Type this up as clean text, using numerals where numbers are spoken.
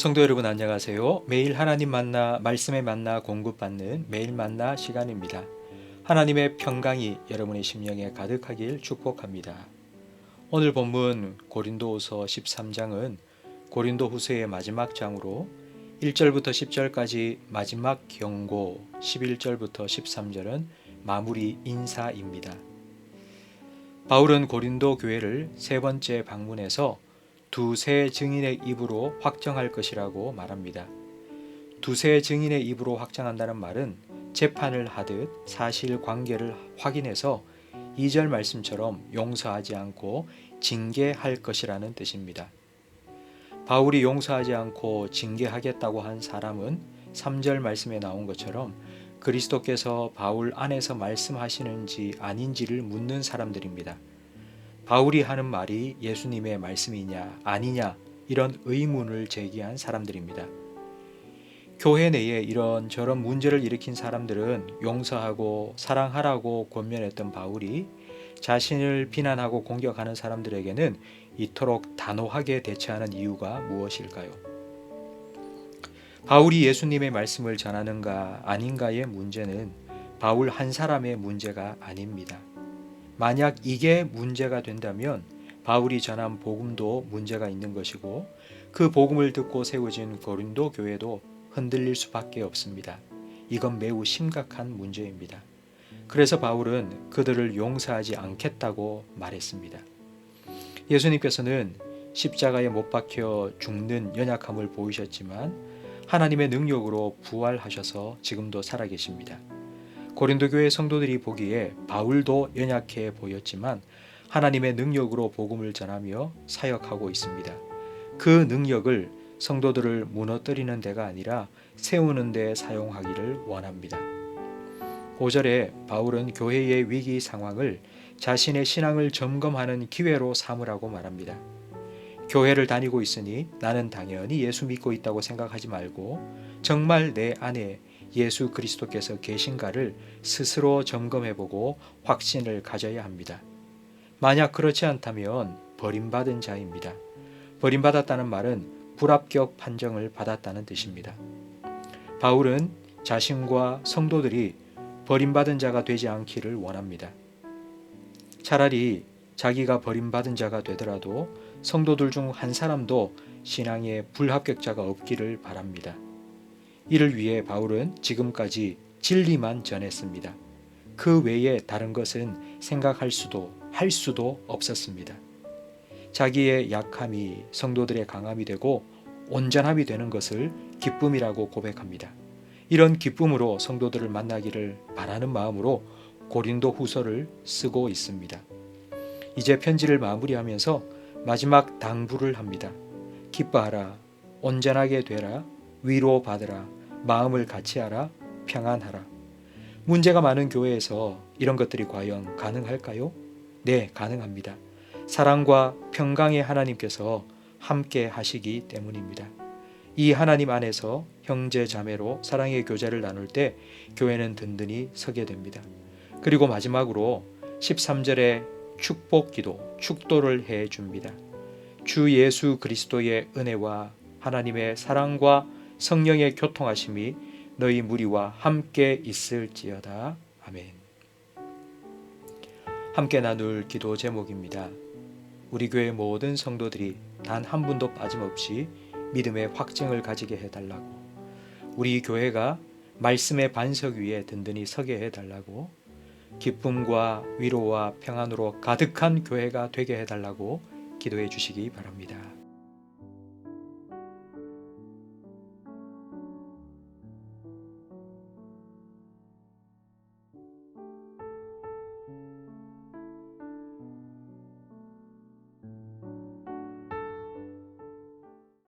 성도 여러분 안녕하세요. 매일 하나님 만나 말씀에 만나 공급받는 매일 만나 시간입니다. 하나님의 평강이 여러분의 심령에 가득하길 축복합니다. 오늘 본문 고린도후서 13장은 고린도후서의 마지막 장으로 1절부터 10절까지 마지막 경고, 11절부터 13절은 마무리 인사입니다. 바울은 고린도 교회를 세 번째 방문해서 두세 증인의 입으로 확정할 것이라고 말합니다. 두세 증인의 입으로 확정한다는 말은 재판을 하듯 사실관계를 확인해서 2절 말씀처럼 용서하지 않고 징계할 것이라는 뜻입니다. 바울이 용서하지 않고 징계하겠다고 한 사람은 3절 말씀에 나온 것처럼 그리스도께서 바울 안에서 말씀하시는지 아닌지를 묻는 사람들입니다. 바울이 하는 말이 예수님의 말씀이냐 아니냐 이런 의문을 제기한 사람들입니다. 교회 내에 이런저런 문제를 일으킨 사람들은 용서하고 사랑하라고 권면했던 바울이 자신을 비난하고 공격하는 사람들에게는 이토록 단호하게 대처하는 이유가 무엇일까요? 바울이 예수님의 말씀을 전하는가 아닌가의 문제는 바울 한 사람의 문제가 아닙니다. 만약 이게 문제가 된다면 바울이 전한 복음도 문제가 있는 것이고 그 복음을 듣고 세워진 고린도 교회도 흔들릴 수밖에 없습니다. 이건 매우 심각한 문제입니다. 그래서 바울은 그들을 용서하지 않겠다고 말했습니다. 예수님께서는 십자가에 못 박혀 죽는 연약함을 보이셨지만 하나님의 능력으로 부활하셔서 지금도 살아계십니다. 고린도 교회 성도들이 보기에 바울도 연약해 보였지만 하나님의 능력으로 복음을 전하며 사역하고 있습니다. 그 능력을 성도들을 무너뜨리는 데가 아니라 세우는 데 사용하기를 원합니다. 5절에 바울은 교회의 위기 상황을 자신의 신앙을 점검하는 기회로 삼으라고 말합니다. 교회를 다니고 있으니 나는 당연히 예수 믿고 있다고 생각하지 말고 정말 내 안에 예수 그리스도께서 계신가를 스스로 점검해보고 확신을 가져야 합니다. 만약 그렇지 않다면 버림받은 자입니다. 버림받았다는 말은 불합격 판정을 받았다는 뜻입니다. 바울은 자신과 성도들이 버림받은 자가 되지 않기를 원합니다. 차라리 자기가 버림받은 자가 되더라도 성도들 중 한 사람도 신앙의 불합격자가 없기를 바랍니다. 이를 위해 바울은 지금까지 진리만 전했습니다. 그 외에 다른 것은 생각할 수도 할 수도 없었습니다. 자기의 약함이 성도들의 강함이 되고 온전함이 되는 것을 기쁨이라고 고백합니다. 이런 기쁨으로 성도들을 만나기를 바라는 마음으로 고린도 후서를 쓰고 있습니다. 이제 편지를 마무리하면서 마지막 당부를 합니다. 기뻐하라, 온전하게 되라, 위로받으라, 마음을 같이하라, 평안하라. 문제가 많은 교회에서 이런 것들이 과연 가능할까요? 네, 가능합니다. 사랑과 평강의 하나님께서 함께 하시기 때문입니다. 이 하나님 안에서 형제 자매로 사랑의 교제를 나눌 때 교회는 든든히 서게 됩니다. 그리고 마지막으로 13절에 축복기도, 축도를 해 줍니다. 주 예수 그리스도의 은혜와 하나님의 사랑과 성령의 교통하심이 너희 무리와 함께 있을지어다. 아멘. 함께 나눌 기도 제목입니다. 우리 교회 모든 성도들이 단 한 분도 빠짐없이 믿음의 확증을 가지게 해달라고, 우리 교회가 말씀의 반석 위에 든든히 서게 해달라고, 기쁨과 위로와 평안으로 가득한 교회가 되게 해달라고 기도해 주시기 바랍니다.